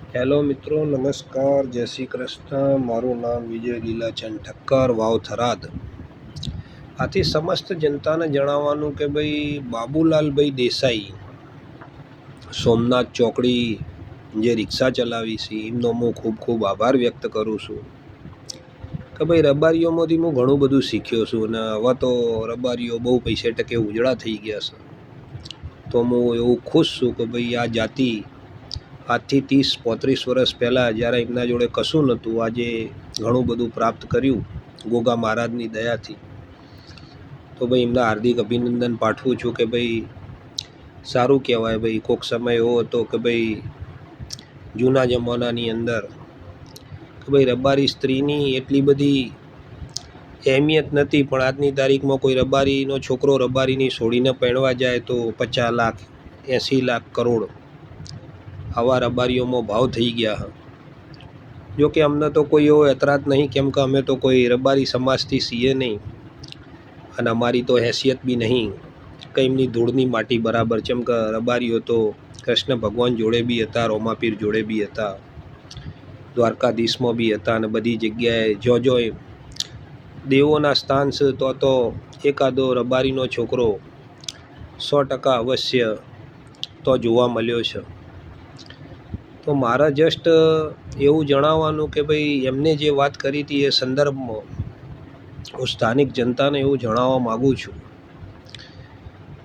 Hello મિત્રો, નમસ્કાર, જય શ્રી કૃષ્ણ. મારું નામ વિજય લીલાચંદ ઠક્કર, વાવ થરાદ. આથી સમસ્ત જનતાને જણાવવાનું કે ભાઈ બાબુલાલભાઈ દેસાઈ સોમનાથ ચોકડી જે રિક્ષા ચલાવી છે એમનો હું ખૂબ ખૂબ આભાર વ્યક્ત કરું છું કે ભાઈ રબારીઓમાંથી હું ઘણું બધું શીખ્યો છું અને હવે તો રબારીઓ બહુ પૈસે ટકે ઉજળા થઈ ગયા છે. તો હું એવું ખુશ છું કે ભાઈ આ જાતિ આજથી 30-35 વર્ષ પહેલાં જ્યારે એમના જોડે કશું નહોતું, આજે ઘણું બધું પ્રાપ્ત કર્યું ગોગા મહારાજની દયાથી. તો ભાઈ એમના હાર્દિક અભિનંદન પાઠવું છું કે ભાઈ સારું કહેવાય. ભાઈ કોઈક સમય એવો હતો કે ભાઈ જૂના જમાનાની અંદર કે ભાઈ રબારી સ્ત્રીની એટલી બધી અહેમિયત નથી, પણ આજની તારીખમાં કોઈ રબારીનો છોકરો રબારીની છોડીને પરણવા જાય તો 50 લાખ 80 લાખ કરોડ આવા રબારીઓમાં ભાવ થઈ ગયા. જો કે અમને તો કોઈ એવો એતરાજ નહીં, કેમ કે અમે તો કોઈ રબારી સમાજથી છીએ નહીં અને અમારી તો હેસિયત બી નહીં કે એમની ધૂળની માટી બરાબર. જેમ કે રબારીઓ તો કૃષ્ણ ભગવાન જોડે બી હતા, રોમાપીર જોડે બી હતા, દ્વારકાધીશમાં બી હતા અને બધી જગ્યાએ જો દેવોના સ્થાન છે તો એકાદો રબારીનો છોકરો 100% અવશ્ય તો જોવા મળ્યો છે. તો મારા જસ્ટ એવું જણાવવાનું કે ભાઈ એમને જે વાત કરી હતી એ સંદર્ભમાં હું સ્થાનિક જનતાને એવું જણાવવા માગું છું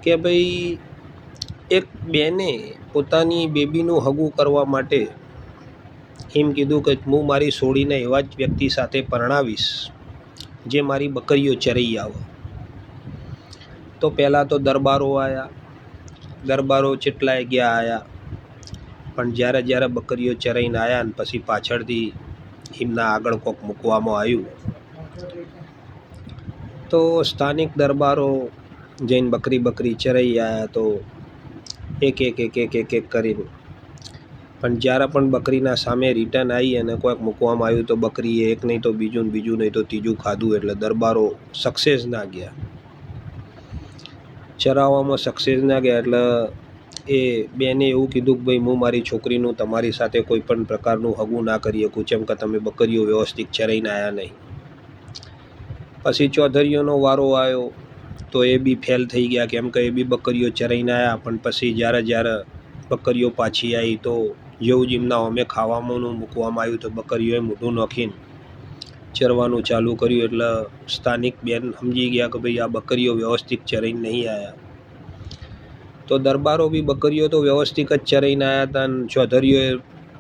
કે ભાઈ એક બેને પોતાની બેબીનું હગું કરવા માટે એમ કીધું કે હું મારી છોડીને એવા જ વ્યક્તિ સાથે પરણાવીશ જે મારી બકરીઓ ચરાઈ આવે. તો પહેલાં તો દરબારો આવ્યા, દરબારો કેટલાય ગયા આવ્યા, પણ જ્યારે બકરીઓ ચરાઈને આવ્યા ને પછી પાછળથી એમના આગળ કોક મૂકવામાં આવ્યું તો સ્થાનિક દરબારો જઈને બકરી ચરાઈ આવ્યા. તો એક કરીને પણ જ્યારે પણ બકરીના સામે રિટર્ન આવી અને કોઈક મૂકવામાં આવ્યું તો બકરીએ એક નહીં તો બીજું નહીં તો ત્રીજું ખાધું. એટલે દરબારો સક્સેસ ના ગયા, ચરાવવામાં સક્સેસ ના ગયા. એટલે એ બેને એવું કીધું કે ભાઈ હું મારી છોકરીનું તમારી સાથે કોઈ પણ પ્રકારનું હગું ના કરી શકું, જેમ કે તમે બકરીઓ વ્યવસ્થિત ચરાઈને આવ્યા નહીં. પછી ચૌધરીઓનો વારો આવ્યો તો એ બી ફેલ થઈ ગયા, કેમ કે એ બી બકરીઓ ચરાઈને આવ્યા. પણ પછી જ્યારે બકરીઓ પાછી આવી તો જેવું જ એમના અમે ખાવાનું મૂકવામાં આવ્યું તો બકરીઓએ મોઢું નાખીને ચરવાનું ચાલુ કર્યું. એટલે સ્થાનિક બેન સમજી ગયા કે ભાઈ આ બકરીઓ વ્યવસ્થિત ચરાઈને નહીં આવ્યા. તો દરબારો બી બકરીઓ તો વ્યવસ્થિત જ ચરાઈને આવ્યા હતા અને ચૌધરીઓએ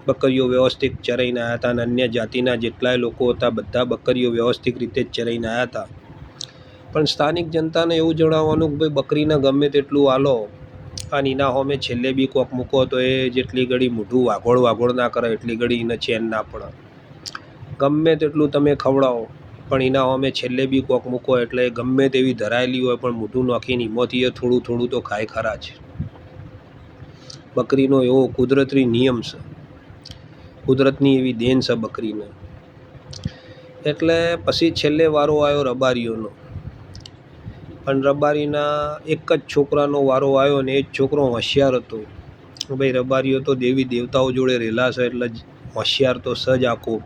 બકરીઓ વ્યવસ્થિત ચરાઈને આવ્યા હતા અને અન્ય જાતિના જેટલાય લોકો હતા બધા બકરીઓ વ્યવસ્થિત રીતે જ ચરાઈને આવ્યા હતા. પણ સ્થાનિક જનતાને એવું જણાવવાનું કે ભાઈ બકરીને ગમે તેટલું આલો અને એના હોમે છેલ્લે બી કોક મૂકો તો એ જેટલી ઘડી મોઢું વાઘોળ ના કરે એટલી ઘડી એને ચેન ના પડે. ગમે તેટલું તમે ખવડાવો પણ એના હોમે છેલ્લે બી કોક મૂકો એટલે ગમે તેવી ધરાયેલી હોય પણ મોઢું નાખીને એમાંથી એ થોડું તો ખાય ખરા છે. બકરીનો એવો કુદરતી નિયમ છે, કુદરતની એવી દેન છે બકરીને. એટલે પછી છેલ્લે વારો આવ્યો રબારીઓનો, પણ રબારીના એક જ છોકરાનો વારો આવ્યો ને એ જ છોકરો હોશિયાર હતો. ભાઈ રબારીઓ તો દેવી દેવતાઓ જોડે રહેલા છે એટલે હોશિયાર તો સજ આખો.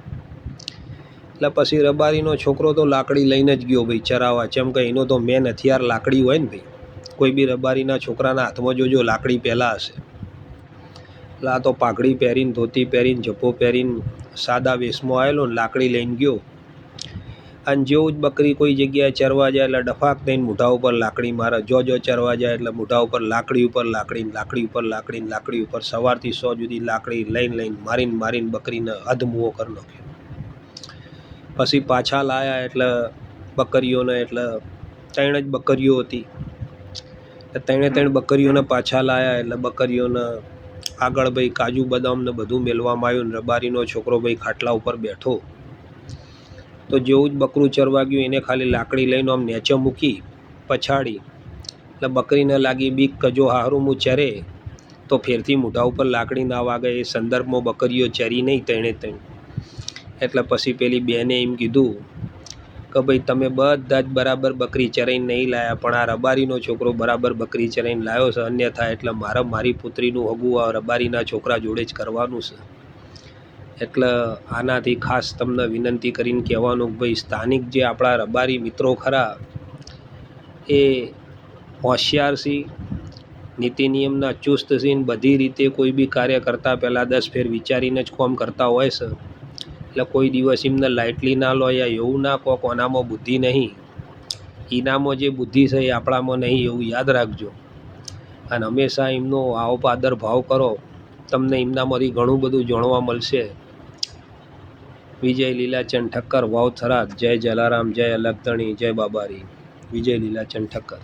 એટલે પછી રબારીનો છોકરો તો લાકડી લઈને જ ગયો ભાઈ ચરાવવા, જેમ કે એનો તો મેન હથિયાર લાકડી હોય ને ભાઈ. કોઈ બી રબારીના છોકરાના હાથમાં જોજો લાકડી પહેલાં હશે. એટલે આ તો પાઘડી પહેરીને, ધોતી પહેરીને, જભ્ભો પહેરીને સાદા વેશમાં આવેલો ને લાકડી લઈને ગયો. અને જેવું જ બકરી કોઈ જગ્યાએ ચરવા જાય એટલે ડફાક થઈને મોઢા ઉપર લાકડી મારે. જો ચરવા જાય એટલે મોઢા ઉપર લાકડી ઉપર સવારથી 100 સુધી લાકડી લઈને મારીને બકરીને અધમુઓ કરી નાખ્યો. પછી પાછા લાયા એટલે બકરીઓને, એટલે 3 જ બકરીઓ હતી, ત્રણે બકરીઓને પાછા લાયા. એટલે બકરીઓને આગળ ભાઈ કાજુ બદામ ને બધું મેળવામાં આવ્યું ને રબારીનો છોકરો ભાઈ ખાટલા ઉપર બેઠો. તો જેવું જ બકરું ચરવા ગયું એને ખાલી લાકડી લઈને આમ નેચે મૂકી પછાડી. એટલે બકરીને લાગી બીક કે જો હારું હું ચરે તો ફેરથી મોઢા ઉપર લાકડી ના વાગે. એ સંદર્ભમાં બકરીઓ ચરી નહીં 3. એટલે પછી પેલી બેને એમ કીધું કે ભાઈ તમે બધા જ બરાબર બકરી ચરાઈને નહીં લાયા, પણ આ રબારીનો છોકરો બરાબર બકરી ચરાઈને લાવ્યો છે, અન્યથા એટલે મારી પુત્રીનું હગું આ રબારીના છોકરા જોડે જ કરવાનું છે. એટલે આનાથી ખાસ તમને વિનંતી કરીને કહેવાનું કે ભાઈ સ્થાનિક જે આપણા રબારી મિત્રો ખરા એ હોશિયાર છે, નીતિ નિયમના ચુસ્ત છે, બધી રીતે કોઈ બી કાર્ય કરતાં પહેલાં 10 ફેર વિચારીને જ કામ કરતા હોય છે. એટલે કોઈ દિવસ એમને લાઇટલી ના લો યા એવું ના કહો કોનામાં બુદ્ધિ નહીં, એનામાં જે બુદ્ધિ છે એ આપણામાં નહીં, એવું યાદ રાખજો. અને હંમેશા એમનો આવો આદર ભાવ કરો, તમને એમનામાંથી ઘણું બધું જાણવા મળશે. વિજય લીલાચંદ ઠક્કર, વાવ થરાદ. જય જલારામ, જય અલગતણી, જય બાબારી. વિજય લીલાચંદ ઠક્કર.